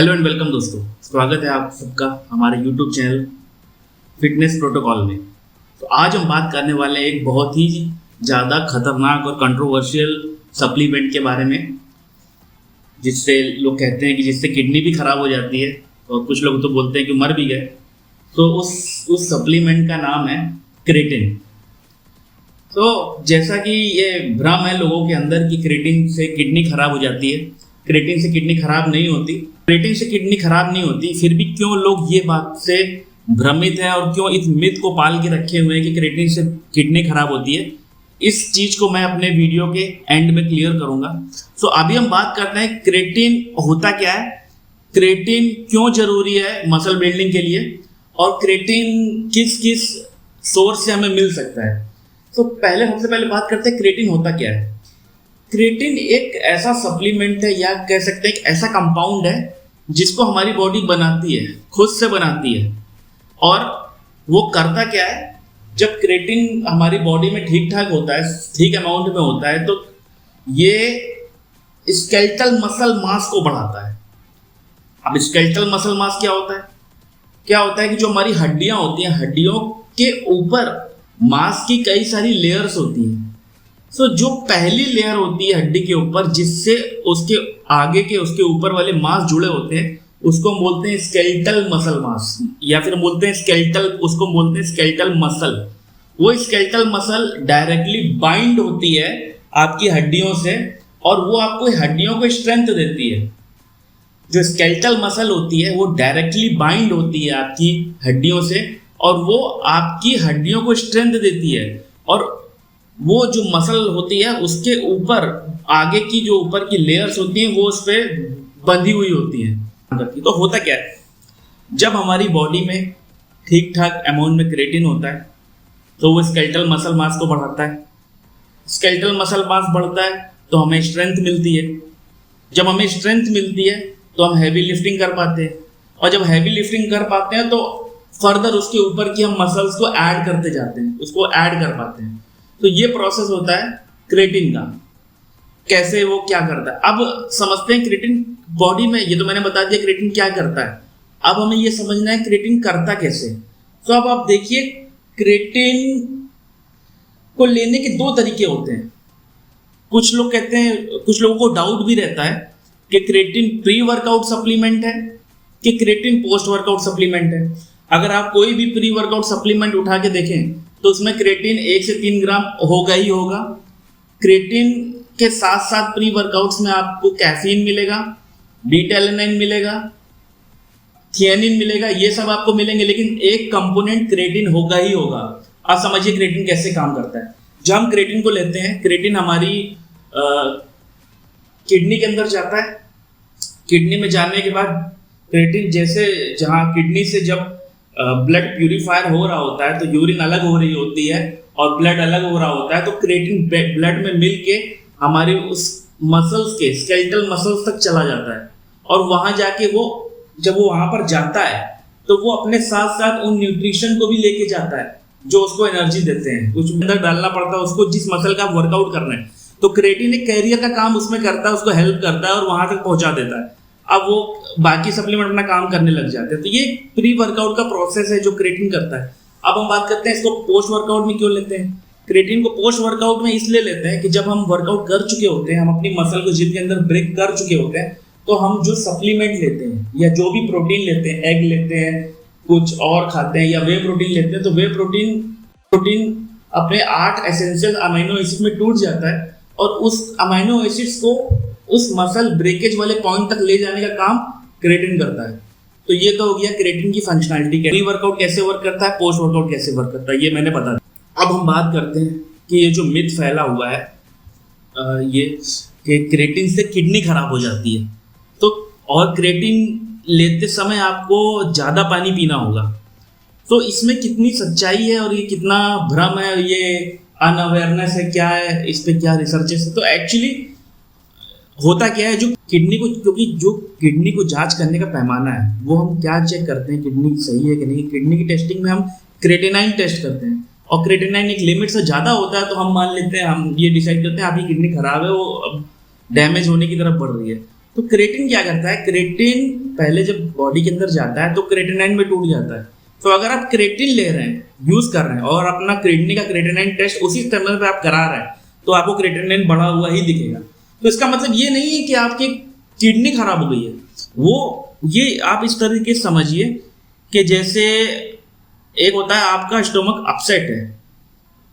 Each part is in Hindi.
हेलो एंड वेलकम दोस्तों, स्वागत है आप सबका हमारे यूट्यूब चैनल फिटनेस प्रोटोकॉल में। तो आज हम बात करने वाले हैं एक बहुत ही ज़्यादा खतरनाक और कंट्रोवर्शियल सप्लीमेंट के बारे में, जिससे लोग कहते हैं कि जिससे किडनी भी खराब हो जाती है और कुछ लोग तो बोलते हैं कि मर भी गए। तो उस सप्लीमेंट का नाम है क्रेटिन। तो जैसा कि ये भ्रम है लोगों के अंदर कि क्रेटिन से किडनी खराब हो जाती है, क्रेटिन से किडनी खराब नहीं होती। क्रेटिन से किडनी खराब नहीं होती, फिर भी क्यों लोग ये बात से भ्रमित हैं और क्यों इस मिथ को पाल के रखे हुए हैं कि क्रेटिन से किडनी खराब होती है, इस चीज को मैं अपने वीडियो के एंड में क्लियर करूंगा। सो अभी हम बात करते हैं क्रेटिन होता क्या है, क्रेटिन क्यों जरूरी है मसल बिल्डिंग के लिए, और क्रेटिन किस किस सोर्स से हमें मिल सकता है। तो सबसे पहले बात करते हैं क्रेटिन होता क्या है। क्रेटिन एक ऐसा सप्लीमेंट है या कह सकते हैं एक ऐसा कंपाउंड है जिसको हमारी बॉडी बनाती है, खुद से बनाती है। और वो करता क्या है, जब क्रेटिन हमारी बॉडी में ठीक ठाक होता है, ठीक अमाउंट में होता है, तो ये स्केलेटल मसल मास को बढ़ाता है। अब स्केलेटल मसल मास क्या होता है? कि जो हमारी हड्डियां होती हैं, हड्डियों के ऊपर मांस की कई सारी लेयर्स होती हैं। सो जो पहली लेयर होती है हड्डी के ऊपर, जिससे उसके आगे के उसके ऊपर वाले मांस जुड़े होते हैं, उसको हम बोलते हैं स्केलेटल मसल मास, या फिर बोलते हैं स्केलेटल मसल। वो स्केलेटल मसल डायरेक्टली बाइंड होती है आपकी हड्डियों से, और वो आपको हड्डियों को स्ट्रेंथ देती है। जो स्केलेटल मसल होती है वो डायरेक्टली बाइंड होती है आपकी हड्डियों से, और वो आपकी हड्डियों को स्ट्रेंथ देती है। और वो जो मसल होती है उसके ऊपर आगे की जो ऊपर की लेयर्स होती हैं वो उस पर बंधी हुई होती हैं। तो होता क्या है, जब हमारी बॉडी में ठीक ठाक अमाउंट में क्रेटिन होता है तो वो स्केलेटल मसल मास को बढ़ाता है। स्केलेटल मसल मास बढ़ता है तो हमें स्ट्रेंथ मिलती है। जब हमें स्ट्रेंथ मिलती है तो हम हैवी लिफ्टिंग कर पाते हैं, और जब हैवी लिफ्टिंग कर पाते हैं तो फर्दर उसके ऊपर की हम मसल्स को ऐड करते जाते हैं, उसको ऐड कर पाते हैं। तो ये प्रोसेस होता है क्रेटिन का। कैसे वो क्या करता है, अब समझते हैं क्रेटिन बॉडी में। ये तो मैंने बता दिया क्रेटिन क्या करता है, अब हमें ये समझना है क्रेटिन करता कैसे। तो अब आप देखिए, क्रेटिन को लेने के दो तरीके होते हैं। कुछ लोग कहते हैं, कुछ लोगों को डाउट भी रहता है कि क्रेटिन प्री वर्कआउट सप्लीमेंट है कि क्रेटिन पोस्ट वर्कआउट सप्लीमेंट है। अगर आप कोई भी प्री वर्कआउट सप्लीमेंट उठा के देखें तो उसमें क्रेटिन 1 से 3 ग्राम होगा ही होगा। क्रेटिन के साथ साथ प्री वर्कआउट्स में आपको कैफीन मिलेगा, बीटा-एलेनाइन मिलेगा, थियानिन मिलेगा, ये सब आपको मिलेंगे, लेकिन एक कंपोनेंट क्रेटिन होगा ही होगा। आप समझिए क्रेटिन कैसे काम करता है। जब हम क्रेटिन को लेते हैं, क्रेटिन हमारी किडनी के अंदर जाता है। किडनी में जाने के बाद क्रेटिन जैसे जहाँ किडनी से जब ब्लड प्यूरिफायर हो रहा होता है तो यूरिन अलग हो रही होती है और ब्लड अलग हो रहा होता है, तो क्रेटिन ब्लड में मिल के हमारे उस मसल्स के स्केलेटल मसल्स तक चला जाता है। और वहां जाके जब वो वहां पर जाता है तो वो अपने साथ साथ उन न्यूट्रिशन को भी लेके जाता है जो उसको एनर्जी देते हैं। कुछ अंदर डालना पड़ता है उसको, जिस मसल का वर्कआउट करना है। तो क्रेटिन एक कैरियर का काम उसमें करता है, उसको हेल्प करता है और वहां तक पहुंचा देता है। अब वो बाकी सप्लीमेंट अपना काम करने लग जाते हैं। तो ये प्री वर्कआउट का प्रोसेस है जो क्रेटिन करता है। अब हम बात करते हैं इसको पोस्ट वर्कआउट में क्यों लेते हैं। क्रेटिन को पोस्ट वर्कआउट में इसलिए लेते हैं कि जब हम वर्कआउट कर चुके होते हैं, हम अपनी मसल को जिम के अंदर ब्रेक कर चुके होते हैं, तो हम जो सप्लीमेंट लेते हैं या जो भी प्रोटीन लेते हैं, एग लेते हैं, कुछ और खाते हैं या वे प्रोटीन लेते हैं, तो वे प्रोटीन अपने 8 एसेंशियल अमीनो एसिड में टूट जाता है और उस अमीनो एसिड्स को उस मसल ब्रेकेज वाले पॉइंट तक ले जाने का काम क्रेटिन करता है। तो ये तो हो गया क्रेटिन की फंक्शनैलिटी। प्री वर्कआउट कैसे वर्क करता है, पोस्ट वर्कआउट कैसे वर्क करता है, ये मैंने बता दिया। अब हम बात करते हैं कि ये जो मिथ फैला हुआ है ये कि क्रेटिन से किडनी खराब हो जाती है, तो और क्रेटिन लेते समय आपको ज़्यादा पानी पीना होगा। तो इसमें कितनी सच्चाई है और ये कितना भ्रम है, ये अनअवेयरनेस है, क्या है, इस पर क्या रिसर्चेस है। तो एक्चुअली होता क्या है, क्योंकि जो किडनी को जांच करने का पैमाना है, वो हम क्या चेक करते हैं, किडनी सही है कि नहीं। किडनी की टेस्टिंग में हम क्रेटिनाइन टेस्ट करते हैं, और क्रेटिनाइन एक लिमिट से ज़्यादा होता है तो हम मान लेते हैं, हम ये डिसाइड करते हैं आपकी किडनी खराब है, वो डैमेज होने की तरफ बढ़ रही है। तो क्रेटिन क्या करता है, क्रेटिन पहले जब बॉडी के अंदर जाता है तो क्रेटिनाइन में टूट जाता है। तो अगर आप क्रेटिन ले रहे हैं, यूज कर रहे हैं और अपना किडनी का क्रेटिनाइन टेस्ट उसी समय पे आप करा रहे हैं, तो आपको क्रेटिनाइन बढ़ा हुआ ही दिखेगा। तो इसका मतलब ये नहीं है कि आपकी किडनी खराब हो गई है, वो ये आप इस तरीके से समझिए कि जैसे एक होता है आपका स्टोमक अपसेट है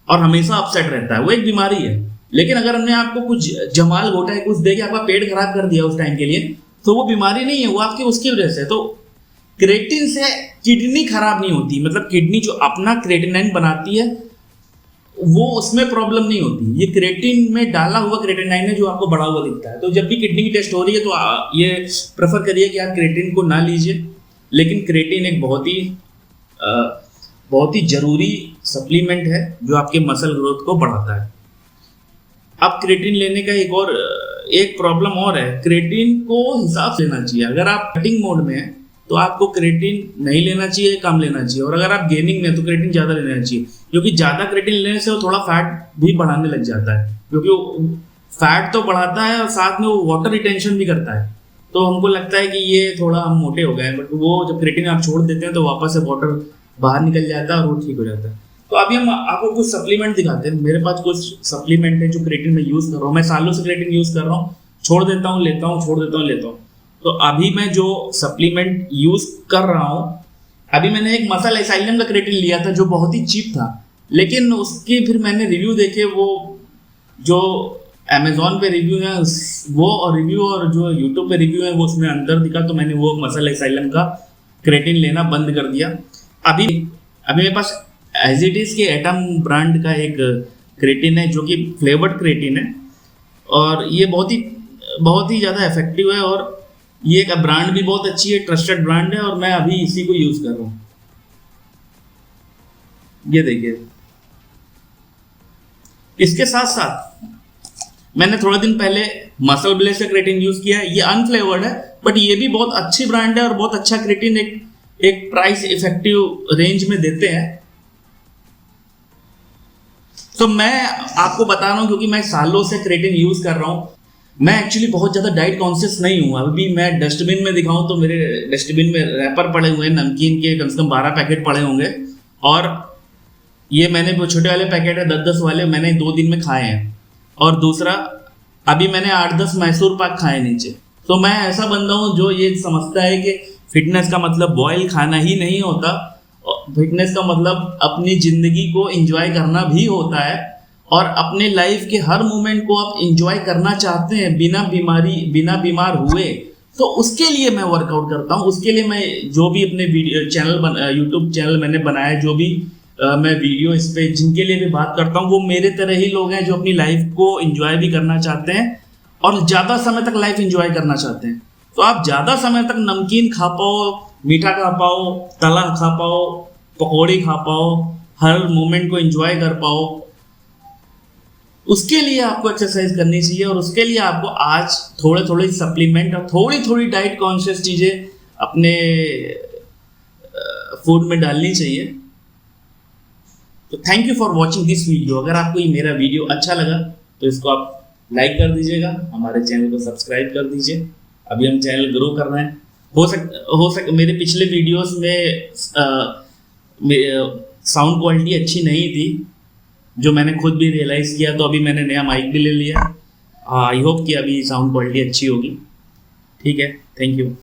और हमेशा अपसेट रहता है, वो एक बीमारी है। लेकिन अगर हमने आपको कुछ जमाल घोटा है, कुछ दे के आपका पेट खराब कर दिया उस टाइम के लिए, तो वो बीमारी नहीं है, वो आपकी उसकी वजह से। तो क्रेटिन से किडनी खराब नहीं होती, मतलब किडनी जो अपना क्रेटिनाइन बनाती है वो उसमें प्रॉब्लम नहीं होती। ये क्रेटिन में डाला हुआ क्रेटिनाइन है जो आपको बढ़ा हुआ दिखता है। तो जब भी किडनी की टेस्ट हो रही है तो ये प्रेफर करिए कि आप क्रेटिन को ना लीजिए। लेकिन क्रेटिन एक बहुत ही जरूरी सप्लीमेंट है जो आपके मसल ग्रोथ को बढ़ाता है। अब क्रेटिन लेने का एक प्रॉब्लम और है, क्रेटिन को हिसाब से लेना चाहिए। अगर आप कटिंग मोड में है तो आपको क्रेटिन नहीं लेना चाहिए, कम लेना चाहिए। और अगर आप गेनिंग में तो क्रेटिन ज़्यादा लेना चाहिए, क्योंकि ज़्यादा क्रेटिन लेने से वो थोड़ा फैट भी बढ़ाने लग जाता है, क्योंकि वो फैट तो बढ़ाता है और साथ में वो वाटर रिटेंशन भी करता है। तो हमको लगता है कि ये थोड़ा हम मोटे हो गए हैं, बट वो जब क्रेटिन आप छोड़ देते हैं तो वापस से वाटर बाहर निकल जाता है और वो ठीक हो जाता है। तो अभी हम आपको कुछ सप्लीमेंट दिखाते हैं। मेरे पास कुछ सप्लीमेंट है जो क्रेटिन में यूज़ कर रहा हूँ। मैं सालों से क्रेटिन यूज़ कर रहा हूँ, छोड़ देता हूँ, लेता हूँ, छोड़ देता हूँ, लेता हूँ। तो अभी मैं जो सप्लीमेंट यूज कर रहा हूँ, अभी मैंने एक मसल एसाइलम का क्रेटिन लिया था जो बहुत ही चीप था, लेकिन उसके फिर मैंने रिव्यू देखे, वो जो अमेजोन पे रिव्यू है वो और रिव्यू और जो यूट्यूब पे रिव्यू है वो उसमें अंतर दिखा, तो मैंने वो मसल एसाइलम का क्रेटिन लेना बंद कर दिया। अभी मेरे पास एज इट इज के एटम ब्रांड का एक क्रेटिन है जो कि फ्लेवर्ड क्रेटिन है, और ये बहुत ही ज़्यादा इफेक्टिव है, और ये एक ब्रांड भी बहुत अच्छी है, ट्रस्टेड ब्रांड है, और मैं अभी इसी को यूज कर रहा हूँ। ये देखिए, इसके साथ साथ मैंने थोड़े दिन पहले मसल ब्लेस का क्रेटिन यूज किया है। ये अनफ्लेवर्ड है, बट ये भी बहुत अच्छी ब्रांड है और बहुत अच्छा क्रेटिन एक प्राइस इफेक्टिव रेंज में देते हैं। तो मैं आपको बता रहा हूँ क्योंकि मैं सालों से क्रेटिन यूज कर रहा हूँ। मैं एक्चुअली बहुत ज़्यादा डाइट कॉन्शियस नहीं हूँ। अभी मैं डस्टबिन में दिखाऊं तो मेरे डस्टबिन में रैपर पड़े हुए हैं, नमकीन के कम से कम 12 पैकेट पड़े होंगे, और ये मैंने छोटे वाले पैकेट है 10-10 वाले, मैंने 2 दिन में खाए हैं। और दूसरा, अभी मैंने 8-10 मैसूर पाक खाए नीचे। तो मैं ऐसा बंदा हूँ जो ये समझता है कि फिटनेस का मतलब बॉयल खाना ही नहीं होता, फिटनेस का मतलब अपनी ज़िंदगी को एंजॉय करना भी होता है, और अपने लाइफ के हर मोमेंट को आप एंजॉय करना चाहते हैं बिना बीमार हुए, तो उसके लिए मैं वर्कआउट करता हूँ। उसके लिए मैं जो भी अपने यूट्यूब चैनल मैंने बनाया, जो भी मैं वीडियो इस पे जिनके लिए भी बात करता हूँ, वो मेरे तरह ही लोग हैं जो अपनी लाइफ को एंजॉय भी करना चाहते हैं और ज़्यादा समय तक लाइफ एंजॉय करना चाहते हैं। तो आप ज़्यादा समय तक नमकीन खा पाओ, मीठा खा पाओ, तला खा पाओ, पकौड़ी खा पाओ, हर मोमेंट को एंजॉय कर पाओ, उसके लिए आपको एक्सरसाइज करनी चाहिए। और उसके लिए आपको आज थोड़े सप्लीमेंट और थोड़ी डाइट कॉन्शियस चीज़ें अपने फूड में डालनी चाहिए। तो thank you for watching this video. अगर आपको ये मेरा वीडियो अच्छा लगा तो इसको आप लाइक कर दीजिएगा, हमारे चैनल को सब्सक्राइब कर दीजिए। अभी हम चैनल ग्रो कर रहे हैं। हो सक मेरे पिछले वीडियोस में साउंड क्वालिटी अच्छी नहीं थी, जो मैंने खुद भी रियलाइज़ किया। तो अभी मैंने नया माइक भी ले लिया। आई होप कि अभी साउंड क्वालिटी अच्छी होगी। ठीक है, थैंक यू।